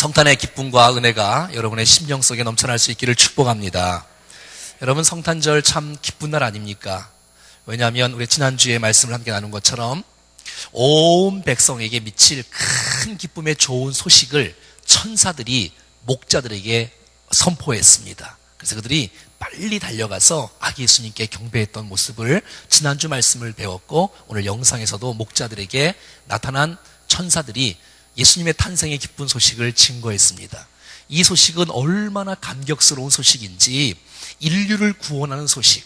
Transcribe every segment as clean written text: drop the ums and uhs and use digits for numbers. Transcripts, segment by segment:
성탄의 기쁨과 은혜가 여러분의 심령 속에 넘쳐날 수 있기를 축복합니다. 여러분, 성탄절 참 기쁜 날 아닙니까? 왜냐하면 우리 지난주에 말씀을 함께 나눈 것처럼 온 백성에게 미칠 큰 기쁨의 좋은 소식을 천사들이 목자들에게 선포했습니다. 그래서 그들이 빨리 달려가서 아기 예수님께 경배했던 모습을 지난주 말씀을 배웠고, 오늘 영상에서도 목자들에게 나타난 천사들이 예수님의 탄생의 기쁜 소식을 증거했습니다. 이 소식은 얼마나 감격스러운 소식인지, 인류를 구원하는 소식,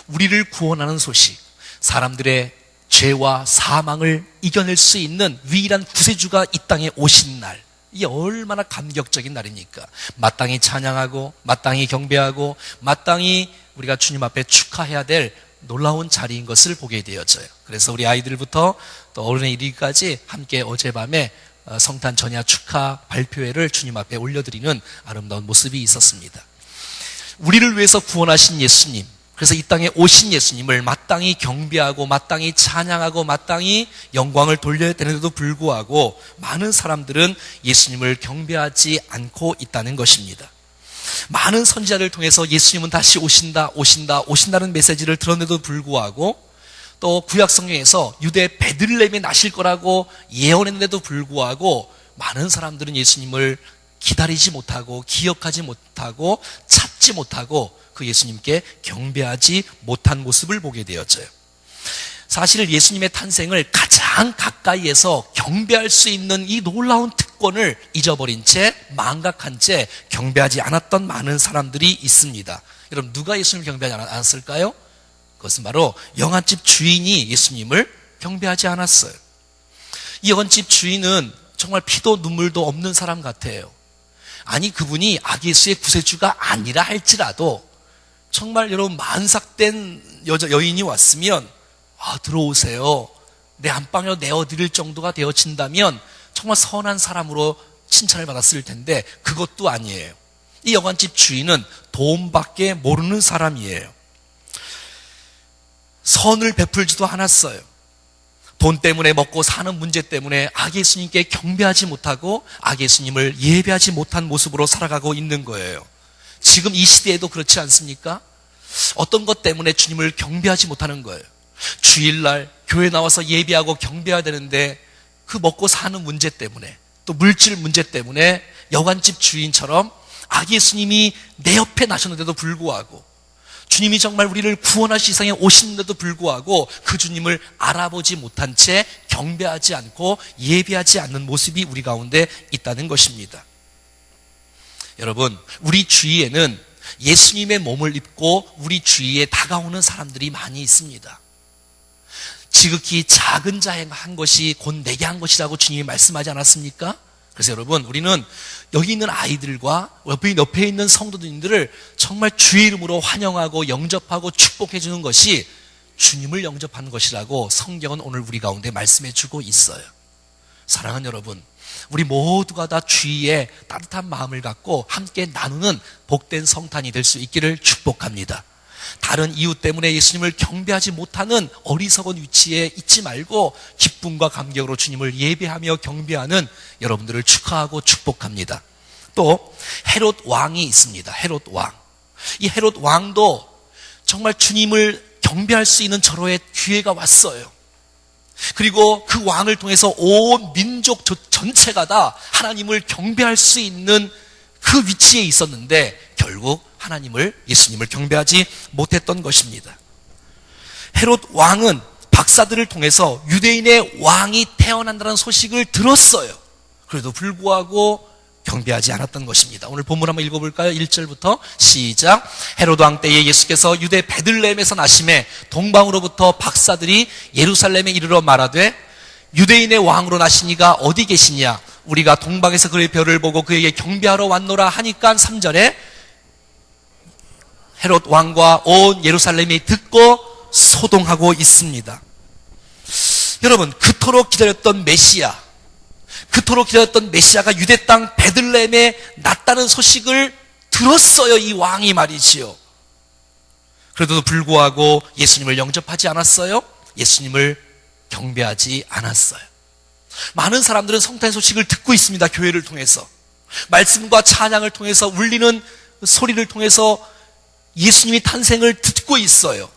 우리를 구원하는 소식, 사람들의 죄와 사망을 이겨낼 수 있는 유일한 구세주가 이 땅에 오신 날, 이게 얼마나 감격적인 날입니까? 마땅히 찬양하고 마땅히 경배하고 마땅히 우리가 주님 앞에 축하해야 될 놀라운 자리인 것을 보게 되어져요. 그래서 우리 아이들부터 또 어른에 이르기까지 함께 어젯밤에 성탄 전야 축하 발표회를 주님 앞에 올려드리는 아름다운 모습이 있었습니다. 우리를 위해서 구원하신 예수님, 그래서 이 땅에 오신 예수님을 마땅히 경배하고 마땅히 찬양하고 마땅히 영광을 돌려야 되는데도 불구하고 많은 사람들은 예수님을 경배하지 않고 있다는 것입니다. 많은 선지자를 통해서 예수님은 다시 오신다는 메시지를 들었는데도 불구하고, 또 구약 성경에서 유대 베들레헴에 나실 거라고 예언했는데도 불구하고 많은 사람들은 예수님을 기다리지 못하고 기억하지 못하고 찾지 못하고 그 예수님께 경배하지 못한 모습을 보게 되었어요. 사실 예수님의 탄생을 가장 가까이에서 경배할 수 있는 이 놀라운 특권을 잊어버린 채, 망각한 채 경배하지 않았던 많은 사람들이 있습니다. 여러분, 누가 예수님을 경배하지 않았을까요? 그것은 바로 영안집 주인이 예수님을 경배하지 않았어요. 이 영안집 주인은 정말 피도 눈물도 없는 사람 같아요. 아니, 그분이 아기 예수의 구세주가 아니라 할지라도 정말 여러분, 만삭된 여인이 왔으면 들어오세요, 내 안방에 내어드릴 정도가 되어진다면 정말 선한 사람으로 칭찬을 받았을 텐데 그것도 아니에요. 이 여관집 주인은 돈밖에 모르는 사람이에요. 선을 베풀지도 않았어요. 돈 때문에 먹고 사는 문제 때문에 아기 예수님께 경배하지 못하고 아기 예수님을 예배하지 못한 모습으로 살아가고 있는 거예요. 지금 이 시대에도 그렇지 않습니까? 어떤 것 때문에 주님을 경배하지 못하는 거예요. 주일날 교회 나와서 예배하고 경배해야 되는데 그 먹고 사는 문제 때문에, 또 물질 문제 때문에 여관집 주인처럼 아기 예수님이 내 옆에 나셨는데도 불구하고, 주님이 정말 우리를 구원하실 세상에 오시는데도 불구하고 그 주님을 알아보지 못한 채 경배하지 않고 예배하지 않는 모습이 우리 가운데 있다는 것입니다. 여러분, 우리 주위에는 예수님의 몸을 입고 우리 주위에 다가오는 사람들이 많이 있습니다. 지극히 작은 자에 한 것이 곧 내게 한 것이라고 주님이 말씀하지 않았습니까? 그래서 여러분, 우리는 여기 있는 아이들과 옆에 있는 성도님들을 정말 주의 이름으로 환영하고 영접하고 축복해 주는 것이 주님을 영접하는 것이라고 성경은 오늘 우리 가운데 말씀해 주고 있어요. 사랑하는 여러분, 우리 모두가 다 주위에 따뜻한 마음을 갖고 함께 나누는 복된 성탄이 될 수 있기를 축복합니다. 다른 이유 때문에 예수님을 경배하지 못하는 어리석은 위치에 있지 말고 기쁨과 감격으로 주님을 예배하며 경배하는 여러분들을 축하하고 축복합니다. 또 헤롯 왕이 있습니다. 헤롯 왕. 이 헤롯 왕도 정말 주님을 경배할 수 있는 절호의 기회가 왔어요. 그리고 그 왕을 통해서 온 민족 전체가 다 하나님을 경배할 수 있는 그 위치에 있었는데 결국 예수님을 경배하지 못했던 것입니다. 헤롯 왕은 박사들을 통해서 유대인의 왕이 태어난다는 소식을 들었어요. 그래도 불구하고 경배하지 않았던 것입니다. 오늘 본문 한번 읽어볼까요? 1절부터 시작. 헤롯 왕 때에 예수께서 유대 베들레헴에서 나심에 동방으로부터 박사들이 예루살렘에 이르러 말하되 유대인의 왕으로 나시니가 어디 계시냐? 우리가 동방에서 그의 별을 보고 그에게 경배하러 왔노라 하니까 3절에 헤롯 왕과 온 예루살렘이 듣고 소동하고 있습니다. 여러분, 그토록 기다렸던 메시아가 유대 땅 베들레헴에 났다는 소식을 들었어요. 이 왕이 말이지요. 그래도 불구하고 예수님을 영접하지 않았어요. 예수님을 경배하지 않았어요. 많은 사람들은 성탄 소식을 듣고 있습니다. 교회를 통해서. 말씀과 찬양을 통해서 울리는 소리를 통해서 예수님이 탄생을 듣고 있어요.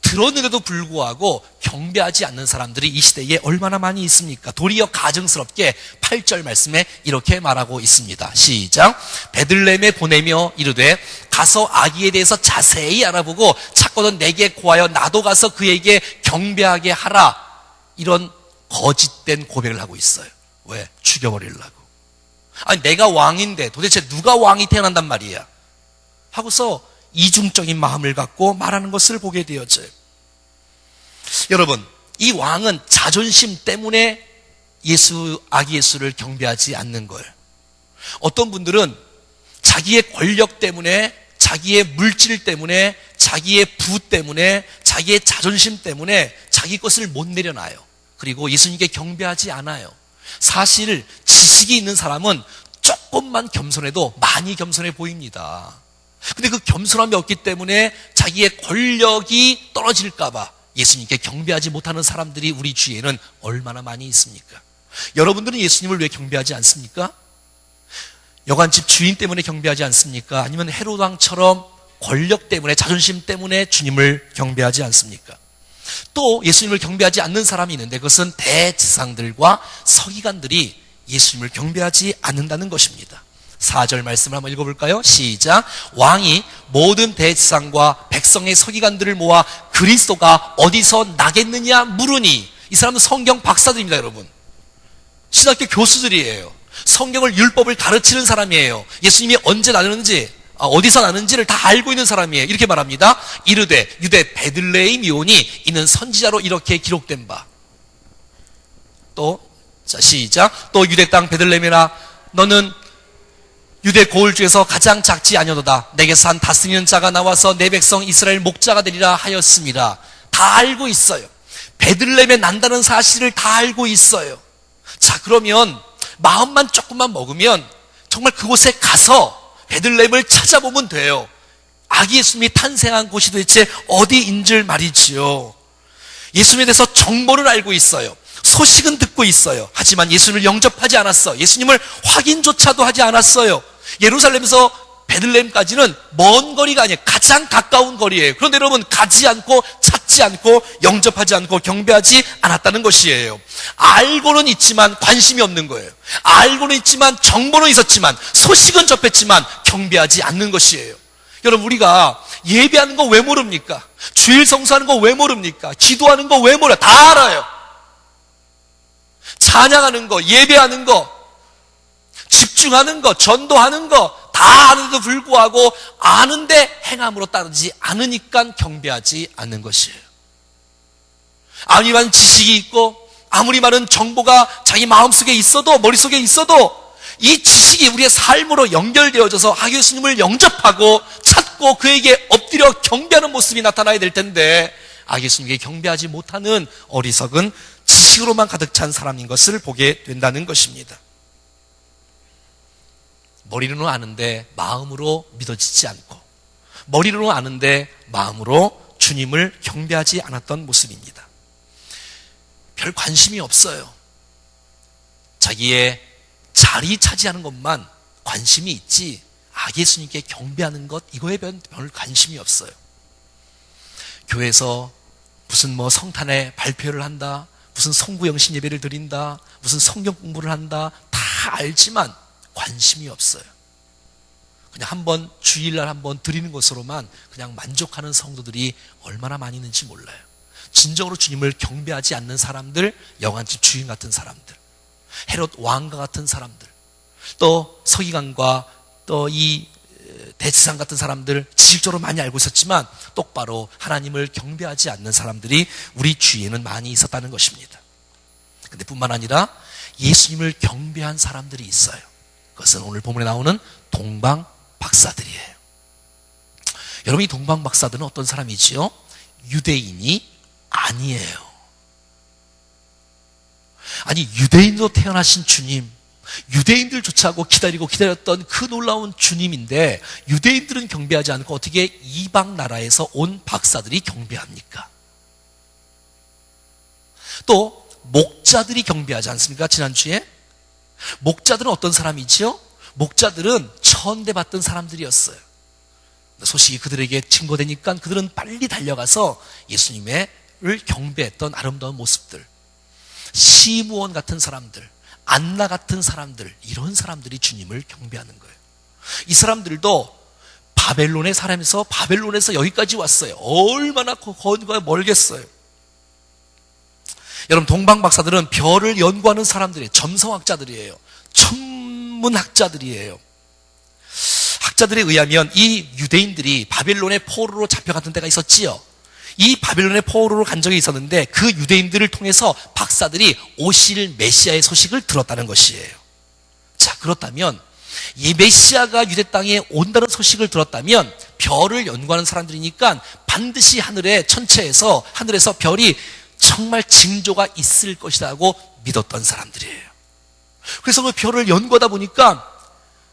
들었는데도 불구하고 경배하지 않는 사람들이 이 시대에 얼마나 많이 있습니까? 도리어 가증스럽게 8절 말씀에 이렇게 말하고 있습니다. 시작. 베들레헴에 보내며 이르되 가서 아기에 대해서 자세히 알아보고 찾거든 내게 고하여 나도 가서 그에게 경배하게 하라. 이런 거짓된 고백을 하고 있어요. 왜? 죽여버리려고. 아니 내가 왕인데 도대체 누가 왕이 태어난단 말이야 하고서 이중적인 마음을 갖고 말하는 것을 보게 되어져요. 여러분, 이 왕은 자존심 때문에 아기 예수를 경배하지 않는 거예요. 어떤 분들은 자기의 권력 때문에, 자기의 물질 때문에, 자기의 부 때문에, 자기의 자존심 때문에 자기 것을 못 내려놔요. 그리고 예수님께 경배하지 않아요. 사실 지식이 있는 사람은 조금만 겸손해도 많이 겸손해 보입니다. 근데 그 겸손함이 없기 때문에 자기의 권력이 떨어질까 봐 예수님께 경배하지 못하는 사람들이 우리 주위에는 얼마나 많이 있습니까? 여러분들은 예수님을 왜 경배하지 않습니까? 여관집 주인 때문에 경배하지 않습니까? 아니면 헤롯 왕처럼 권력 때문에, 자존심 때문에 주님을 경배하지 않습니까? 또 예수님을 경배하지 않는 사람이 있는데 그것은 대지상들과 서기관들이 예수님을 경배하지 않는다는 것입니다. 4절 말씀을 한번 읽어볼까요? 시작. 왕이 모든 대지상과 백성의 서기관들을 모아 그리스도가 어디서 나겠느냐 물으니. 이 사람은 성경 박사들입니다, 여러분. 신학교 교수들이에요. 성경을, 율법을 가르치는 사람이에요. 예수님이 언제 나는지, 어디서 나는지를 다 알고 있는 사람이에요. 이렇게 말합니다. 이르되 유대 베들레헴이오니 이는 선지자로 이렇게 기록된 바. 또, 자, 시작. 또 유대 땅 베들레헴이라 너는 유대 고을 중에서 가장 작지 아니하도다. 내게서 한 다스리는 자가 나와서 내 백성 이스라엘 목자가 되리라 하였습니다. 다 알고 있어요. 베들레헴에 난다는 사실을 다 알고 있어요. 자, 그러면 마음만 조금만 먹으면 정말 그곳에 가서 베들레헴을 찾아보면 돼요. 아기 예수님이 탄생한 곳이 도대체 어디인 줄 말이지요. 예수님에 대해서 정보를 알고 있어요. 소식은 듣고 있어요. 하지만 예수님을 영접하지 않았어. 예수님을 확인조차도 하지 않았어요. 예루살렘에서 베들레헴까지는 먼 거리가 아니에요. 가장 가까운 거리예요. 그런데 여러분, 가지 않고 찾지 않고 영접하지 않고 경배하지 않았다는 것이에요. 알고는 있지만 관심이 없는 거예요. 알고는 있지만 정보는 있었지만 소식은 접했지만 경배하지 않는 것이에요. 여러분, 우리가 예배하는 거 왜 모릅니까? 주일 성수하는 거 왜 모릅니까? 기도하는 거 왜 몰라요? 다 알아요. 찬양하는 거, 예배하는 거, 집중하는 거, 전도하는 거 다 아는데도 불구하고 아는데 행함으로 따르지 않으니까 경배하지 않는 것이에요. 아무리 많은 지식이 있고 아무리 많은 정보가 자기 마음속에 있어도, 머릿속에 있어도 이 지식이 우리의 삶으로 연결되어져서 아기 예수님을 영접하고 찾고 그에게 엎드려 경배하는 모습이 나타나야 될 텐데 아기 예수님께 경배하지 못하는 어리석은 지식으로만 가득 찬 사람인 것을 보게 된다는 것입니다. 머리로는 아는데 마음으로 믿어지지 않고, 머리로는 아는데 마음으로 주님을 경배하지 않았던 모습입니다. 별 관심이 없어요. 자기의 자리 차지하는 것만 관심이 있지 아기 예수님께 경배하는 것, 이거에 별 관심이 없어요. 교회에서 무슨 성탄에 발표를 한다, 무슨 성구영신 예배를 드린다, 무슨 성경 공부를 한다, 다 알지만 관심이 없어요. 그냥 한번 주일날 한번 드리는 것으로만 그냥 만족하는 성도들이 얼마나 많이 있는지 몰라요. 진정으로 주님을 경배하지 않는 사람들, 영안집 주인 같은 사람들, 헤롯 왕과 같은 사람들, 또 서기관과 또 이 대지상 같은 사람들, 지식적으로 많이 알고 있었지만 똑바로 하나님을 경배하지 않는 사람들이 우리 주위에는 많이 있었다는 것입니다. 근데 뿐만 아니라 예수님을 경배한 사람들이 있어요. 그것은 오늘 본문에 나오는 동방 박사들이에요. 여러분, 이 동방 박사들은 어떤 사람이지요? 유대인이 아니에요. 아니, 유대인으로 태어나신 주님, 유대인들조차도 기다렸던 그 놀라운 주님인데 유대인들은 경배하지 않고 어떻게 이방 나라에서 온 박사들이 경배합니까? 또 목자들이 경배하지 않습니까? 지난주에 목자들은 어떤 사람이지요? 목자들은 천대받던 사람들이었어요. 소식이 그들에게 증거되니까 그들은 빨리 달려가서 예수님을 경배했던 아름다운 모습들, 시므온 같은 사람들, 안나 같은 사람들, 이런 사람들이 주님을 경배하는 거예요. 이 사람들도 바벨론에 살면서 바벨론에서 여기까지 왔어요. 얼마나 거기가 멀겠어요. 여러분, 동방 박사들은 별을 연구하는 사람들이에요. 점성학자들이에요. 천문학자들이에요. 학자들에 의하면 이 유대인들이 바벨론의 포로로 잡혀갔던 때가 있었지요. 이 바벨론의 포로로 간 적이 있었는데 그 유대인들을 통해서 박사들이 오실 메시아의 소식을 들었다는 것이에요. 자, 그렇다면 이 메시아가 유대 땅에 온다는 소식을 들었다면 별을 연구하는 사람들이니까 반드시 하늘에서 별이 정말 징조가 있을 것이라고 믿었던 사람들이에요. 그래서 그 별을 연구하다 보니까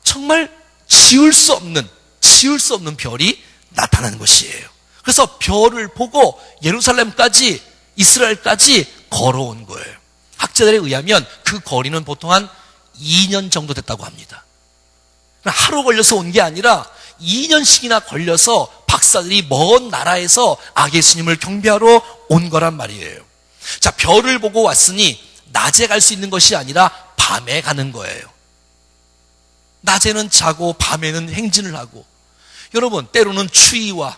정말 지울 수 없는 별이 나타나는 것이에요. 그래서 별을 보고 예루살렘까지, 이스라엘까지 걸어온 거예요. 학자들에 의하면 그 거리는 보통 한 2년 정도 됐다고 합니다. 하루 걸려서 온 게 아니라 2년씩이나 걸려서 박사들이 먼 나라에서 예수님을 경배하러 온 거란 말이에요. 자, 별을 보고 왔으니 낮에 갈 수 있는 것이 아니라 밤에 가는 거예요. 낮에는 자고 밤에는 행진을 하고, 여러분, 때로는 추위와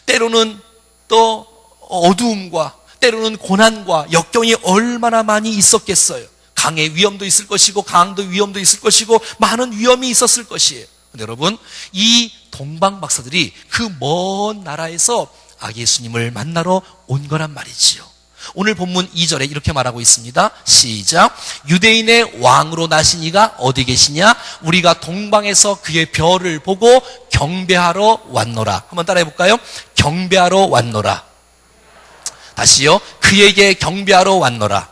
때로는 또 어두움과 때로는 고난과 역경이 얼마나 많이 있었겠어요. 강의 위험도 있을 것이고 강도 위험도 있을 것이고 많은 위험이 있었을 것이에요. 근데 여러분, 이 동방 박사들이 그 먼 나라에서 예수님을 만나러 온 거란 말이지요. 오늘 본문 2절에 이렇게 말하고 있습니다. 시작. 유대인의 왕으로 나신 이가 어디 계시냐? 우리가 동방에서 그의 별을 보고 경배하러 왔노라. 한번 따라해 볼까요? 경배하러 왔노라. 다시요. 그에게 경배하러 왔노라.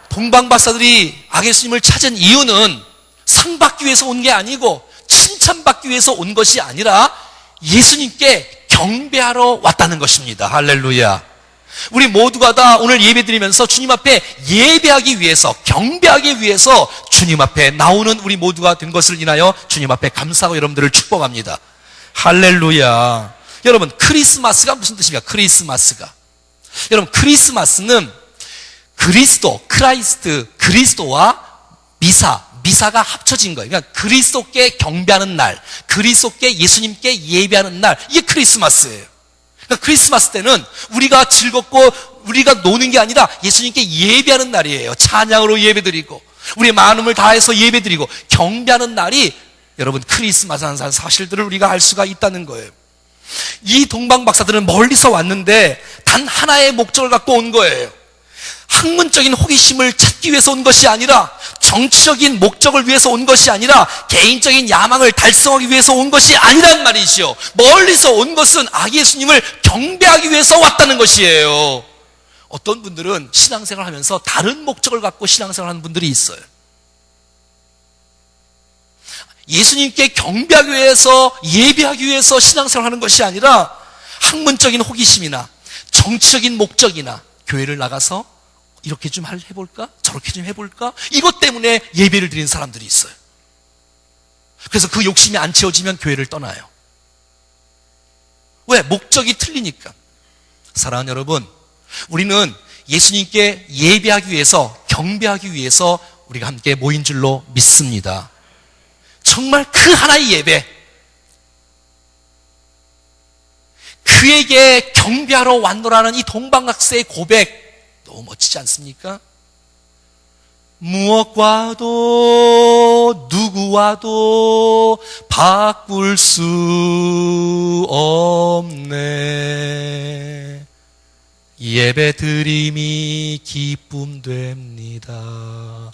동방 박사들이 예수님을 찾은 이유는 상 받기 위해서 온 게 아니고 칭찬받기 위해서 온 것이 아니라 예수님께 경배하러 왔다는 것입니다. 할렐루야. 우리 모두가 다 오늘 예배 드리면서 주님 앞에 예배하기 위해서, 경배하기 위해서 주님 앞에 나오는 우리 모두가 된 것을 인하여 주님 앞에 감사하고 여러분들을 축복합니다. 할렐루야. 여러분, 크리스마스가 무슨 뜻입니까? 크리스마스가. 여러분, 크리스마스는 그리스도와 미사가 합쳐진 거예요. 그러니까 그리스도께 경배하는 날, 그리스도께 예수님께 예배하는 날, 이게 크리스마스예요. 그러니까 크리스마스 때는 우리가 즐겁고 우리가 노는 게 아니라 예수님께 예배하는 날이에요. 찬양으로 예배드리고 우리의 마음을 다해서 예배드리고 경배하는 날이 여러분 크리스마스라는 사실들을 우리가 알 수가 있다는 거예요. 이 동방 박사들은 멀리서 왔는데 단 하나의 목적을 갖고 온 거예요. 학문적인 호기심을 찾기 위해서 온 것이 아니라, 정치적인 목적을 위해서 온 것이 아니라, 개인적인 야망을 달성하기 위해서 온 것이 아니란 말이지요. 멀리서 온 것은 예수님을 경배하기 위해서 왔다는 것이에요. 어떤 분들은 신앙생활을 하면서 다른 목적을 갖고 신앙생활을 하는 분들이 있어요. 예수님께 경배하기 위해서, 예배하기 위해서 신앙생활을 하는 것이 아니라 학문적인 호기심이나 정치적인 목적이나 교회를 나가서 이렇게 좀 해볼까? 저렇게 좀 해볼까? 이것 때문에 예배를 드리는 사람들이 있어요. 그래서 그 욕심이 안 채워지면 교회를 떠나요. 왜? 목적이 틀리니까. 사랑하는 여러분, 우리는 예수님께 예배하기 위해서, 경배하기 위해서 우리가 함께 모인 줄로 믿습니다. 정말 그 하나의 예배, 그에게 경배하러 왔노라는 이 동방학생의 고백, 너무 멋지지 않습니까? 무엇과도 누구와도 바꿀 수 없네. 예배 드림이 기쁨 됩니다.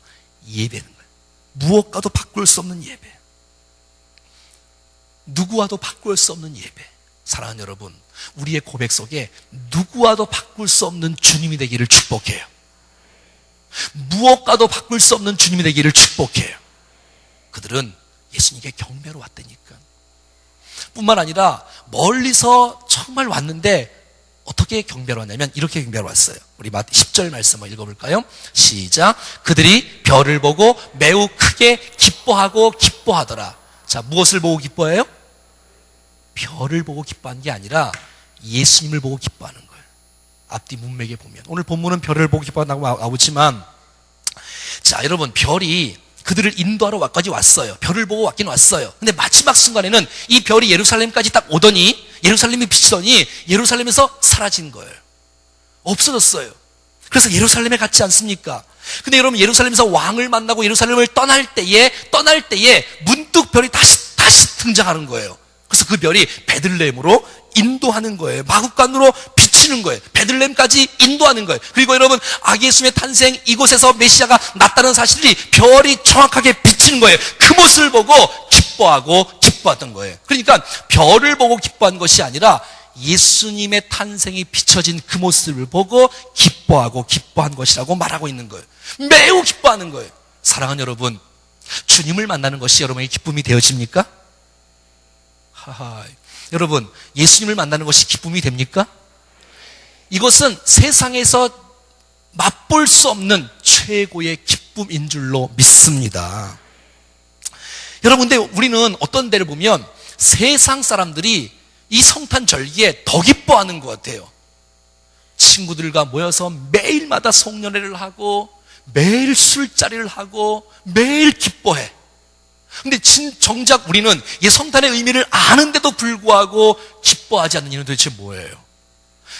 예배는 거예요. 무엇과도 바꿀 수 없는 예배, 누구와도 바꿀 수 없는 예배. 사랑하는 여러분, 우리의 고백 속에 누구와도 바꿀 수 없는 주님이 되기를 축복해요. 무엇과도 바꿀 수 없는 주님이 되기를 축복해요. 그들은 예수님께 경배로 왔다니까. 뿐만 아니라 멀리서 정말 왔는데 어떻게 경배로 왔냐면 이렇게 경배로 왔어요. 우리 10절 말씀 한번 읽어볼까요? 시작. 그들이 별을 보고 매우 크게 기뻐 기뻐하고 기뻐하더라. 자, 무엇을 보고 기뻐해요? 별을 보고 기뻐한 게 아니라 예수님을 보고 기뻐하는 거예요. 앞뒤 문맥에 보면 오늘 본문은 별을 보고 기뻐한다고 나오지만, 자, 여러분, 별이 그들을 인도하러 와까지 왔어요. 별을 보고 왔긴 왔어요. 근데 마지막 순간에는 이 별이 예루살렘까지 딱 오더니, 예루살렘이 비치더니 예루살렘에서 사라진 거예요. 없어졌어요. 그래서 예루살렘에 갔지 않습니까? 근데 여러분, 예루살렘에서 왕을 만나고 예루살렘을 떠날 때에 문득 별이 다시 등장하는 거예요. 그래서 그 별이 베들레헴으로 인도하는 거예요. 마국간으로 비치는 거예요. 베들레헴까지 인도하는 거예요. 그리고 여러분, 아기 예수님의 탄생, 이곳에서 메시아가 났다는 사실이 별이 정확하게 비치는 거예요. 그 모습을 보고 기뻐하고 기뻐했던 거예요. 그러니까 별을 보고 기뻐한 것이 아니라 예수님의 탄생이 비춰진 그 모습을 보고 기뻐하고 기뻐한 것이라고 말하고 있는 거예요. 매우 기뻐하는 거예요. 사랑하는 여러분, 주님을 만나는 것이 여러분의 기쁨이 되어집니까? 여러분, 예수님을 만나는 것이 기쁨이 됩니까? 이것은 세상에서 맛볼 수 없는 최고의 기쁨인 줄로 믿습니다. 여러분, 근데 우리는 어떤 데를 보면 세상 사람들이 이 성탄 절기에 더 기뻐하는 것 같아요. 친구들과 모여서 매일마다 송년회를 하고 매일 술자리를 하고 매일 기뻐해. 근데 정작 우리는 이 성탄의 의미를 아는데도 불구하고 기뻐하지 않는 이유는 도대체 뭐예요?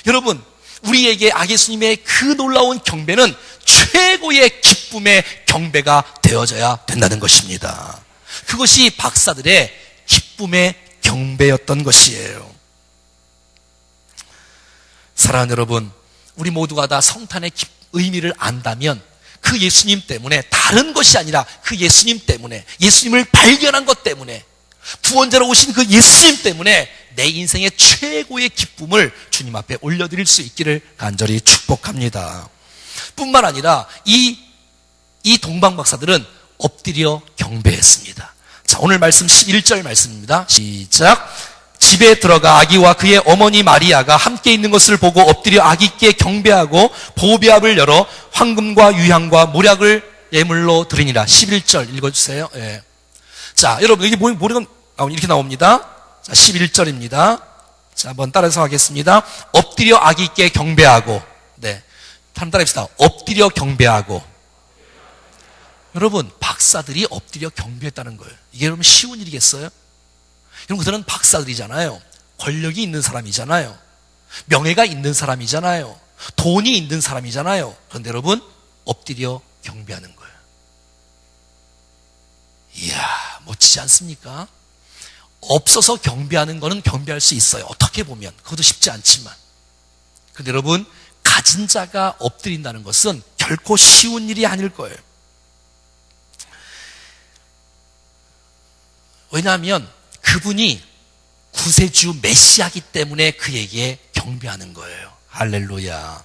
여러분, 우리에게 아기 예수님의 그 놀라운 경배는 최고의 기쁨의 경배가 되어져야 된다는 것입니다. 그것이 박사들의 기쁨의 경배였던 것이에요. 사랑하는 여러분, 우리 모두가 다 성탄의 의미를 안다면 그 예수님 때문에, 다른 것이 아니라 그 예수님 때문에, 예수님을 발견한 것 때문에, 구원자로 오신 그 예수님 때문에 내 인생의 최고의 기쁨을 주님 앞에 올려드릴 수 있기를 간절히 축복합니다. 뿐만 아니라 이 동방박사들은 엎드려 경배했습니다. 자, 오늘 말씀 11절 말씀입니다. 시작. 집에 들어가 아기와 그의 어머니 마리아가 함께 있는 것을 보고 엎드려 아기께 경배하고 보배압을 열어 황금과 유향과 모략을 예물로 드리니라. 11절 읽어주세요. 예. 자, 여러분, 여기 모략은 이렇게 나옵니다. 자, 11절입니다. 자, 한번 따라서 하겠습니다. 엎드려 아기께 경배하고. 네. 한번 따라합시다. 엎드려 경배하고. 여러분, 박사들이 엎드려 경배했다는 거예요. 이게 여러분 쉬운 일이겠어요? 여러분, 그들은 박사들이잖아요. 권력이 있는 사람이잖아요. 명예가 있는 사람이잖아요. 돈이 있는 사람이잖아요. 그런데 여러분, 엎드려 경배하는 거예요. 이야, 멋지지 않습니까? 없어서 경배하는 거는 경배할 수 있어요. 어떻게 보면. 그것도 쉽지 않지만. 그런데 여러분, 가진 자가 엎드린다는 것은 결코 쉬운 일이 아닐 거예요. 왜냐하면 그분이 구세주 메시아이기 때문에 그에게 경배하는 거예요. 할렐루야.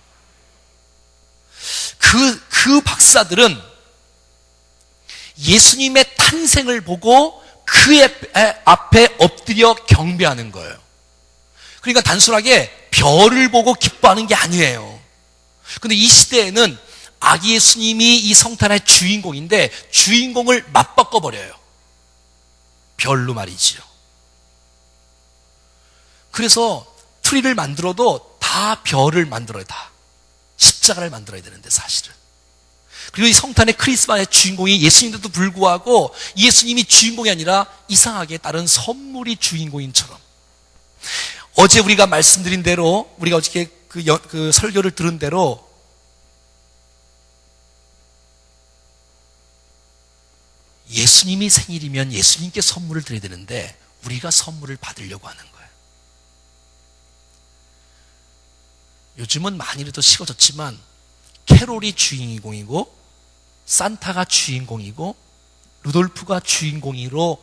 그 박사들은 예수님의 탄생을 보고 그의 앞에 엎드려 경배하는 거예요. 그러니까 단순하게 별을 보고 기뻐하는 게 아니에요. 그런데 이 시대에는 아기 예수님이 이 성탄의 주인공인데 주인공을 맞바꿔버려요. 별로 말이지요. 그래서 트리를 만들어도 다 별을 만들어야, 다 십자가를 만들어야 되는데 사실은. 그리고 이 성탄의 크리스마스의 주인공이 예수님인데도 불구하고 예수님이 주인공이 아니라 이상하게 다른 선물이 주인공인처럼. 어제 우리가 말씀드린 대로, 우리가 어저께 그 설교를 들은 대로 예수님이 생일이면 예수님께 선물을 드려야 되는데 우리가 선물을 받으려고 하는 거예요. 요즘은 많이 더 식어졌지만 캐롤이 주인공이고 산타가 주인공이고 루돌프가 주인공으로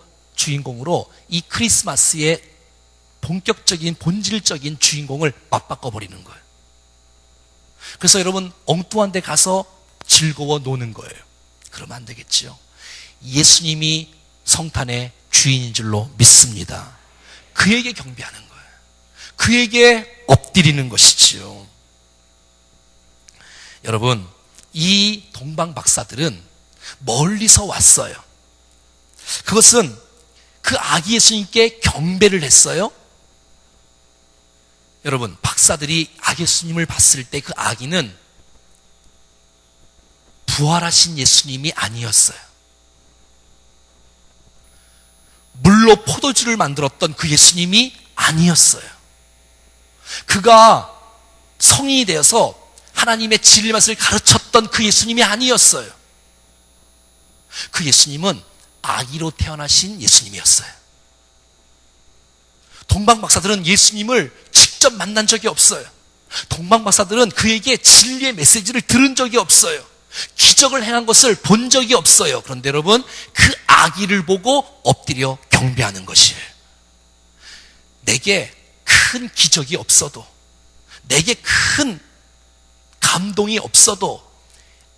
이 크리스마스의 본격적인 본질적인 주인공을 맞바꿔버리는 거예요. 그래서 여러분, 엉뚱한 데 가서 즐거워 노는 거예요. 그러면 안 되겠죠. 예수님이 성탄의 주인인 줄로 믿습니다. 그에게 경배하는 거예요. 그에게 엎드리는 것이지요. 여러분, 이 동방 박사들은 멀리서 왔어요. 그것은 그 아기 예수님께 경배를 했어요. 여러분, 박사들이 아기 예수님을 봤을 때 그 아기는 부활하신 예수님이 아니었어요. 물로 포도주를 만들었던 그 예수님이 아니었어요. 그가 성인이 되어서 하나님의 진리 맛을 가르쳤던 그 예수님이 아니었어요. 그 예수님은 아기로 태어나신 예수님이었어요. 동방 박사들은 예수님을 직접 만난 적이 없어요. 동방 박사들은 그에게 진리의 메시지를 들은 적이 없어요. 기적을 행한 것을 본 적이 없어요. 그런데 여러분, 그 아기를 보고 엎드려 경배하는 것이에요. 내게 큰 기적이 없어도, 내게 큰 감동이 없어도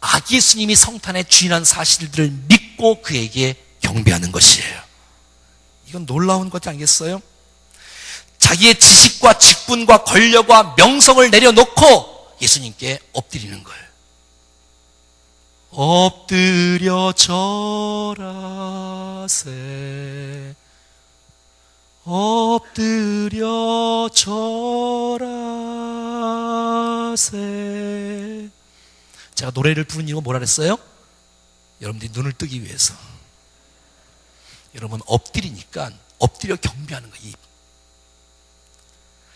아기 예수님이 성탄의 주인한 사실들을 믿고 그에게 경배하는 것이에요. 이건 놀라운 것 아니겠어요? 자기의 지식과 직분과 권력과 명성을 내려놓고 예수님께 엎드리는 거예요. 엎드려 절하세, 엎드려 절하세. 제가 노래를 부른 이유가 뭐라 그랬어요? 여러분들이 눈을 뜨기 위해서. 여러분, 엎드리니까 엎드려 경배하는 거예요.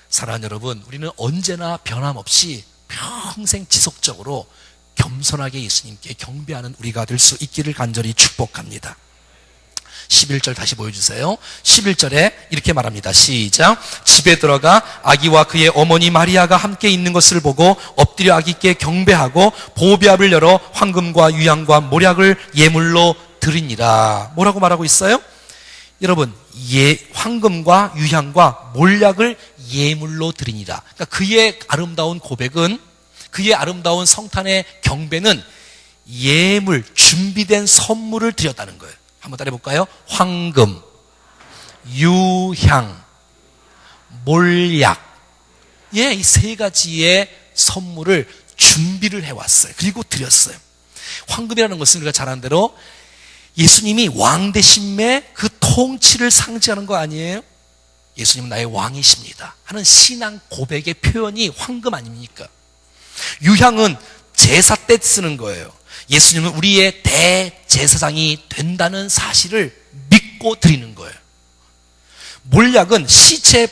사랑하는 여러분, 우리는 언제나 변함없이 평생 지속적으로 겸손하게 예수님께 경배하는 우리가 될 수 있기를 간절히 축복합니다. 11절 다시 보여주세요. 11절에 이렇게 말합니다. 시작. 집에 들어가 아기와 그의 어머니 마리아가 함께 있는 것을 보고 엎드려 아기께 경배하고 보배압을 열어 황금과 유향과 모략을 예물로 드리니라. 뭐라고 말하고 있어요? 여러분, 황금과 유향과 몰약을 예물로 드리니라. 그러니까 그의 아름다운 고백은, 그의 아름다운 성탄의 경배는 예물, 준비된 선물을 드렸다는 거예요. 한번 따라해 볼까요? 황금, 유향, 몰약. 예, 이 세 가지의 선물을 준비를 해왔어요. 그리고 드렸어요. 황금이라는 것은 우리가 잘 아는 대로 예수님이 왕 되심의 그 통치를 상징하는 거 아니에요? 예수님은 나의 왕이십니다 하는 신앙 고백의 표현이 황금 아닙니까? 유향은 제사 때 쓰는 거예요. 예수님은 우리의 대제사장이 된다는 사실을 믿고 드리는 거예요. 몰약은 시체를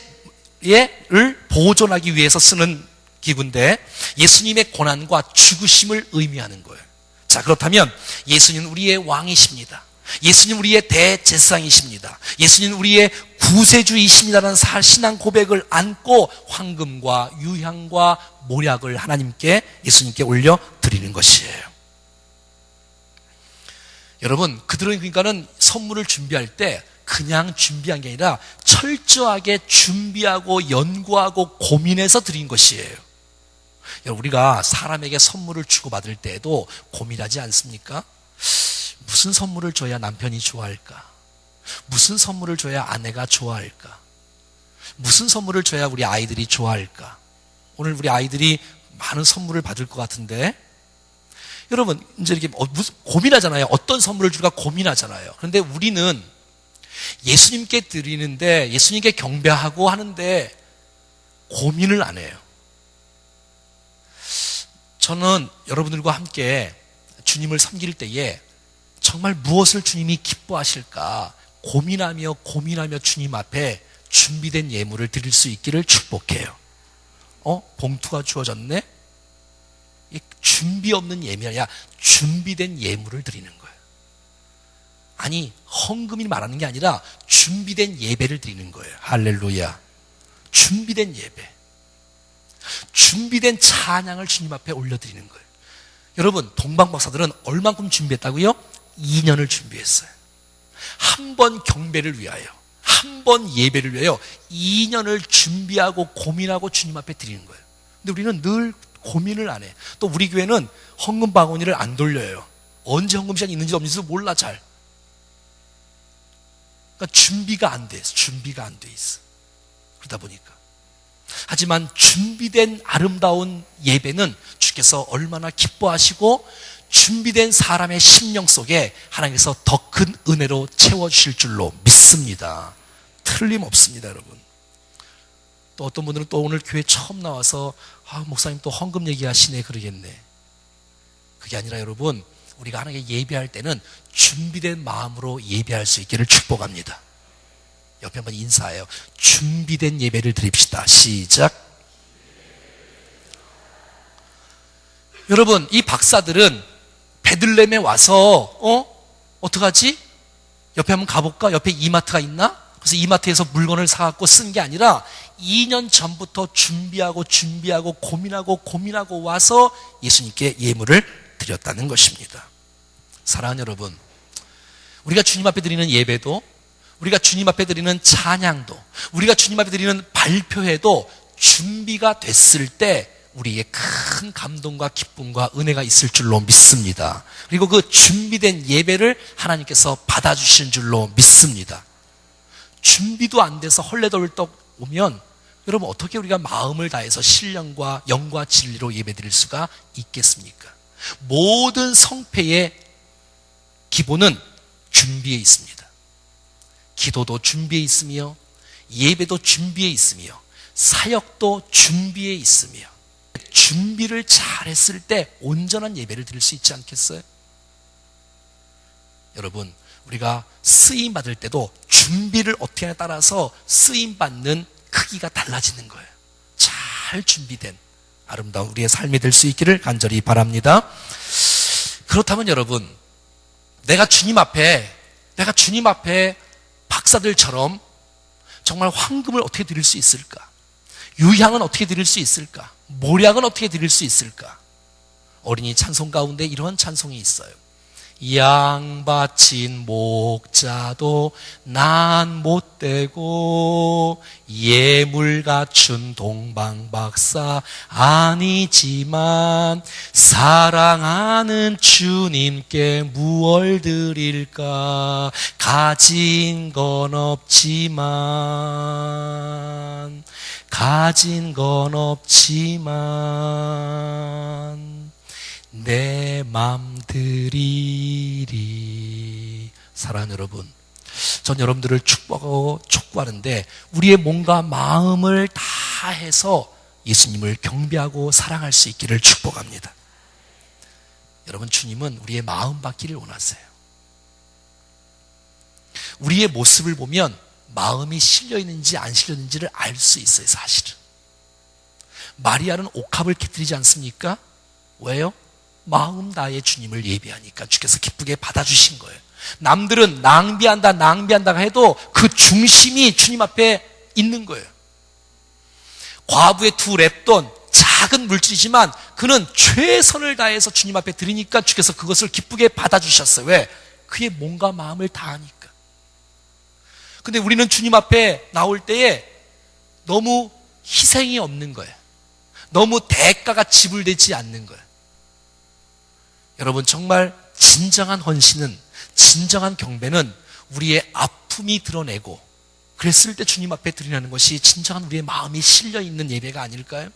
보존하기 위해서 쓰는 기구인데 예수님의 고난과 죽으심을 의미하는 거예요. 자, 그렇다면 예수님은 우리의 왕이십니다. 예수님 우리의 대제사장이십니다. 예수님 우리의 구세주이십니다라는 신앙 고백을 안고 황금과 유향과 모략을 하나님께, 예수님께 올려 드리는 것이에요. 여러분, 그들은 그러니까는 선물을 준비할 때 그냥 준비한 게 아니라 철저하게 준비하고 연구하고 고민해서 드린 것이에요. 여러분, 우리가 사람에게 선물을 주고받을 때에도 고민하지 않습니까? 무슨 선물을 줘야 남편이 좋아할까? 무슨 선물을 줘야 아내가 좋아할까? 무슨 선물을 줘야 우리 아이들이 좋아할까? 오늘 우리 아이들이 많은 선물을 받을 것 같은데, 여러분 이제 이렇게 고민하잖아요. 어떤 선물을 줄까 고민하잖아요. 그런데 우리는 예수님께 드리는데, 예수님께 경배하고 하는데 고민을 안 해요. 저는 여러분들과 함께 주님을 섬길 때에 정말 무엇을 주님이 기뻐하실까 고민하며 주님 앞에 준비된 예물을 드릴 수 있기를 축복해요. 봉투가 주어졌네? 준비 없는 예물이 아니라 준비된 예물을 드리는 거예요. 아니, 헌금이 말하는 게 아니라 준비된 예배를 드리는 거예요. 할렐루야. 준비된 예배, 준비된 찬양을 주님 앞에 올려드리는 거예요. 여러분, 동방박사들은 얼만큼 준비했다고요? 2년을 준비했어요. 한 번 경배를 위하여, 한 번 예배를 위하여 2년을 준비하고 고민하고 주님 앞에 드리는 거예요. 근데 우리는 늘 고민을 안 해. 또 우리 교회는 헌금 바구니를 안 돌려요. 언제 헌금 시간이 있는지 없는지도 몰라 잘. 그러니까 준비가 안 돼 있어. 준비가 안 돼 있어. 그러다 보니까. 하지만 준비된 아름다운 예배는 주께서 얼마나 기뻐하시고 준비된 사람의 심령 속에 하나님께서 더 큰 은혜로 채워주실 줄로 믿습니다. 틀림없습니다, 여러분. 또 어떤 분들은 또 오늘 교회 처음 나와서 목사님 또 헌금 얘기하시네 그러겠네. 그게 아니라 여러분, 우리가 하나님께 예배할 때는 준비된 마음으로 예배할 수 있기를 축복합니다. 옆에 한번 인사해요. 준비된 예배를 드립시다. 시작. 여러분, 이 박사들은 베들레헴에 와서 어떡하지? 옆에 한번 가볼까? 옆에 이마트가 있나? 그래서 이마트에서 물건을 사갖고 쓴 게 아니라 2년 전부터 준비하고 고민하고 와서 예수님께 예물을 드렸다는 것입니다. 사랑하는 여러분, 우리가 주님 앞에 드리는 예배도, 우리가 주님 앞에 드리는 찬양도, 우리가 주님 앞에 드리는 발표회도 준비가 됐을 때 우리에게 큰 감동과 기쁨과 은혜가 있을 줄로 믿습니다. 그리고 그 준비된 예배를 하나님께서 받아주시는 줄로 믿습니다. 준비도 안 돼서 헐레덜떡 오면 여러분, 어떻게 우리가 마음을 다해서 신령과 영과 진리로 예배드릴 수가 있겠습니까? 모든 성패의 기본은 준비에 있습니다. 기도도 준비에 있으며, 예배도 준비에 있으며, 사역도 준비에 있으며, 준비를 잘했을 때 온전한 예배를 드릴 수 있지 않겠어요? 여러분, 우리가 쓰임 받을 때도 준비를 어떻게 하냐에 따라서 쓰임 받는 크기가 달라지는 거예요. 잘 준비된 아름다운 우리의 삶이 될 수 있기를 간절히 바랍니다. 그렇다면 여러분, 내가 주님 앞에 박사들처럼 정말 황금을 어떻게 드릴 수 있을까? 유향은 어떻게 드릴 수 있을까? 모략은 어떻게 드릴 수 있을까? 어린이 찬송 가운데 이런 찬송이 있어요. 양 바친 목자도 난 못되고 예물 갖춘 동방박사 아니지만 사랑하는 주님께 무얼 드릴까? 가진 건 없지만 내 맘 드리리. 사랑하는 여러분, 전 여러분들을 축복하고 촉구하는데 우리의 몸과 마음을 다해서 예수님을 경배하고 사랑할 수 있기를 축복합니다. 여러분, 주님은 우리의 마음 받기를 원하세요. 우리의 모습을 보면 마음이 실려있는지 안 실려있는지를 알 수 있어요. 사실은 마리아는 옥합을 깨뜨리지 않습니까? 왜요? 마음 다해 주님을 예배하니까 주께서 기쁘게 받아주신 거예요. 남들은 낭비한다 해도 그 중심이 주님 앞에 있는 거예요. 과부의 두 랩돈, 작은 물질이지만 그는 최선을 다해서 주님 앞에 드리니까 주께서 그것을 기쁘게 받아주셨어요. 왜? 그의 몸과 마음을 다하니까. 근데 우리는 주님 앞에 나올 때에 너무 희생이 없는 거예요. 너무 대가가 지불되지 않는 거예요. 여러분, 정말 진정한 헌신은, 진정한 경배는 우리의 아픔이 드러내고 그랬을 때 주님 앞에 드리는 것이 진정한 우리의 마음이 실려있는 예배가 아닐까요?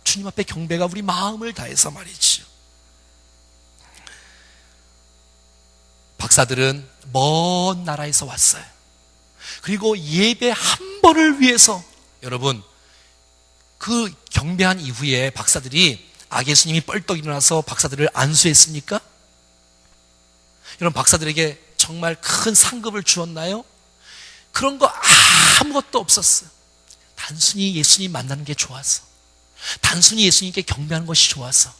주님 앞에 경배가 우리 마음을 다해서 말이죠. 박사들은 먼 나라에서 왔어요. 그리고 예배 한 번을 위해서, 여러분, 그 경배한 이후에 박사들이 예수님이 뻘떡 일어나서 박사들을 안수했습니까? 여러분, 박사들에게 정말 큰 상급을 주었나요? 그런 거 아무것도 없었어요. 단순히 예수님 만나는 게 좋아서, 단순히 예수님께 경배하는 것이 좋아서,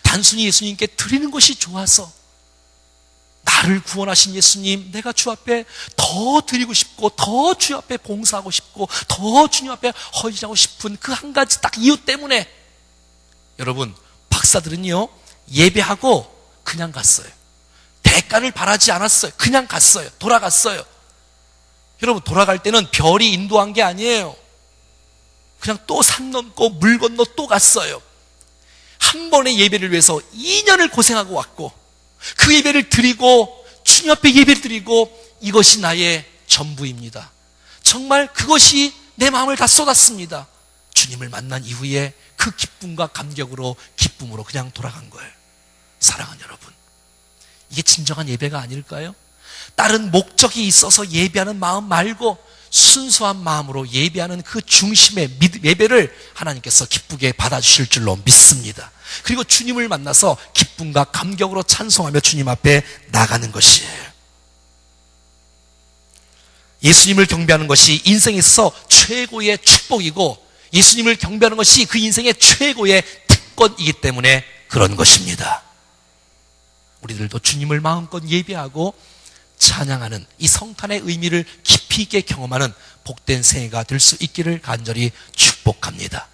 단순히 예수님께 드리는 것이 좋아서, 나를 구원하신 예수님, 내가 주 앞에 더 드리고 싶고, 더 주 앞에 봉사하고 싶고, 더 주님 앞에 헌신하고 싶은 그 한 가지 딱 이유 때문에 여러분, 박사들은요, 예배하고 그냥 갔어요. 대가를 바라지 않았어요. 그냥 갔어요. 돌아갔어요. 여러분, 돌아갈 때는 별이 인도한 게 아니에요. 그냥 또 산 넘고 물 건너 또 갔어요. 한 번의 예배를 위해서 2년을 고생하고 왔고, 그 예배를 드리고 주님 앞에 예배를 드리고, 이것이 나의 전부입니다. 정말 그것이 내 마음을 다 쏟았습니다. 주님을 만난 이후에 그 기쁨과 감격으로, 기쁨으로 그냥 돌아간 거예요. 사랑하는 여러분, 이게 진정한 예배가 아닐까요? 다른 목적이 있어서 예배하는 마음 말고 순수한 마음으로 예배하는 그 중심의 예배를 하나님께서 기쁘게 받아주실 줄로 믿습니다. 그리고 주님을 만나서 기쁨과 감격으로 찬송하며 주님 앞에 나가는 것이에요. 예수님을 경배하는 것이 인생에 있어서 최고의 축복이고 예수님을 경배하는 것이 그 인생의 최고의 특권이기 때문에 그런 것입니다. 우리들도 주님을 마음껏 예배하고 찬양하는 이 성탄의 의미를 깊이 있게 경험하는 복된 새해가 될 수 있기를 간절히 축복합니다.